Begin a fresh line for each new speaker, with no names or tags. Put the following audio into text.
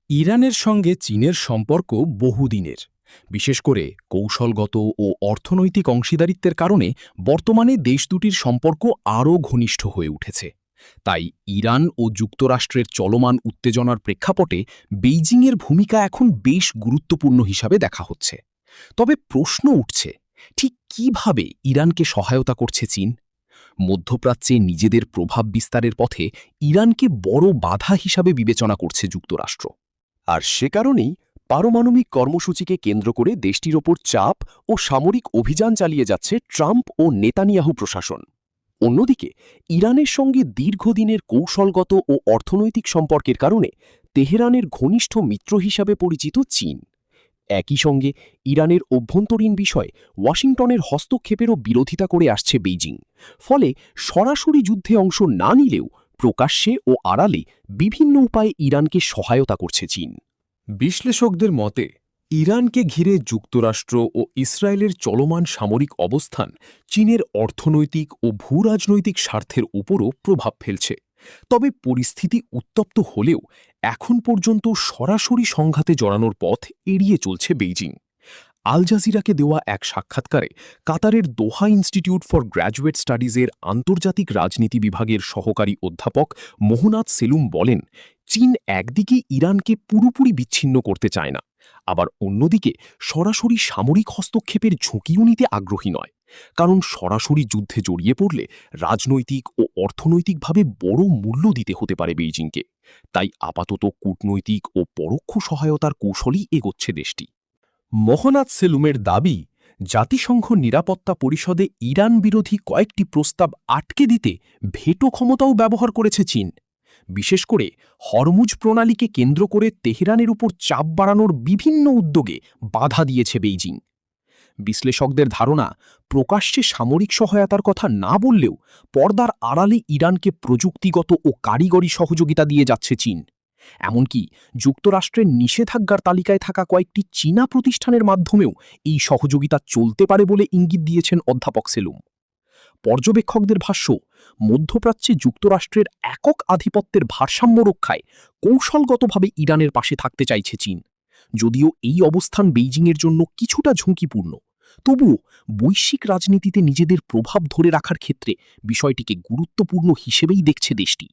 ইরানের সঙ্গে চীনের সম্পর্ক বহুদিনের। বিশেষ করে কৌশলগত ও অর্থনৈতিক অংশীদারিত্বের কারণে বর্তমানে দেশ দুটির সম্পর্ক আরও ঘনিষ্ঠ হয়ে উঠেছে। তাই ইরান ও যুক্তরাষ্ট্রের চলমান উত্তেজনার প্রেক্ষাপটে বেইজিংয়ের ভূমিকা এখন বেশ গুরুত্বপূর্ণ হিসাবে দেখা হচ্ছে। তবে প্রশ্ন উঠছে, ঠিক কিভাবে ইরানকে সহায়তা করছে চীন? মধ্যপ্রাচ্যে নিজেদের প্রভাব বিস্তারের পথে ইরানকে বড় বাধা হিসাবে বিবেচনা করছে যুক্তরাষ্ট্র।
আর সে কারণেই পারমাণবিক কর্মসূচিকে কেন্দ্র করে দেশটির ওপর চাপ ও সামরিক অভিযান চালিয়ে যাচ্ছে ট্রাম্প ও নেতানিয়াহু প্রশাসন। অন্যদিকে ইরানের সঙ্গে দীর্ঘদিনের কৌশলগত ও অর্থনৈতিক সম্পর্কের কারণে তেহরানের ঘনিষ্ঠ মিত্র হিসাবে পরিচিত চীন। একই সঙ্গে ইরানের অভ্যন্তরীণ বিষয়ে ওয়াশিংটনের হস্তক্ষেপেরও বিরোধিতা করে আসছে বেইজিং। ফলে সরাসরি যুদ্ধে অংশ না নিলেও প্রকাশ্যে ও আড়ালে বিভিন্ন উপায়ে ইরানকে সহায়তা করছে চীন।
বিশ্লেষকদের মতে ইরানকে ঘিরে যুক্তরাষ্ট্র ও ইসরায়েলের চলমান সামরিক অবস্থান চীনের অর্থনৈতিক ও ভূরাজনৈতিক স্বার্থের উপরও প্রভাব ফেলছে। তবে পরিস্থিতি উত্তপ্ত হলেও এখন পর্যন্ত সরাসরি সংঘাতে জড়ানোর পথ এড়িয়ে চলছে বেইজিং। আল জাজিরাকে দেওয়া এক সাক্ষাৎকারে কাতারের দোহা ইনস্টিটিউট ফর গ্র্যাজুয়েট স্টাডিজের আন্তর্জাতিক রাজনীতি বিভাগের সহকারী অধ্যাপক মোহনাদ সেলুম বলেন, চীন একদিকে ইরানকে পুরোপুরি বিচ্ছিন্ন করতে চায় না, আবার অন্যদিকে সরাসরি সামরিক হস্তক্ষেপের ঝুঁকিও নিতে আগ্রহী নয়। কারণ সরাসরি যুদ্ধে জড়িয়ে পড়লে রাজনৈতিক ও অর্থনৈতিকভাবে বড় মূল্য দিতে হতে পারে বেইজিংকে। তাই আপাতত কূটনৈতিক ও পরোক্ষ সহায়তার কৌশলেই এগোচ্ছে দেশটি।
মোহনাদ সেলুমের দাবি, জাতিসংঘ নিরাপত্তা পরিষদে ইরান বিরোধী কয়েকটি প্রস্তাব আটকে দিতে ভেটো ক্ষমতাও ব্যবহার করেছে চীন। বিশেষ করে হরমুজ প্রণালীকে কেন্দ্র করে তেহরানের উপর চাপ বাড়ানোর বিভিন্ন উদ্যোগে বাধা দিয়েছে বেইজিং। বিশ্লেষকদের ধারণা, প্রকাশ্যে সামরিক সহায়তার কথা না বললেও পর্দার আড়ালে ইরানকে প্রযুক্তিগত ও কারিগরি সহযোগিতা দিয়ে যাচ্ছে চীন। এমনকি যুক্তরাষ্ট্রের নিষেধাজ্ঞার তালিকায় থাকা কয়েকটি চীনা প্রতিষ্ঠানের মাধ্যমেও এই সহযোগিতা চলতে পারে বলে ইঙ্গিত দিয়েছেন অধ্যাপক সেলুম। পর্যবেক্ষকদের ভাষ্য, মধ্যপ্রাচ্যে যুক্তরাষ্ট্রের একক আধিপত্যের ভারসাম্য রক্ষায় কৌশলগতভাবে ইরানের পাশে থাকতে চাইছে চীন। যদিও এই অবস্থান বেইজিংয়ের জন্য কিছুটা ঝুঁকিপূর্ণ, তবুও বৈশ্বিক রাজনীতিতে নিজেদের প্রভাব ধরে রাখার ক্ষেত্রে বিষয়টিকে গুরুত্বপূর্ণ হিসেবেই দেখছে দেশটি।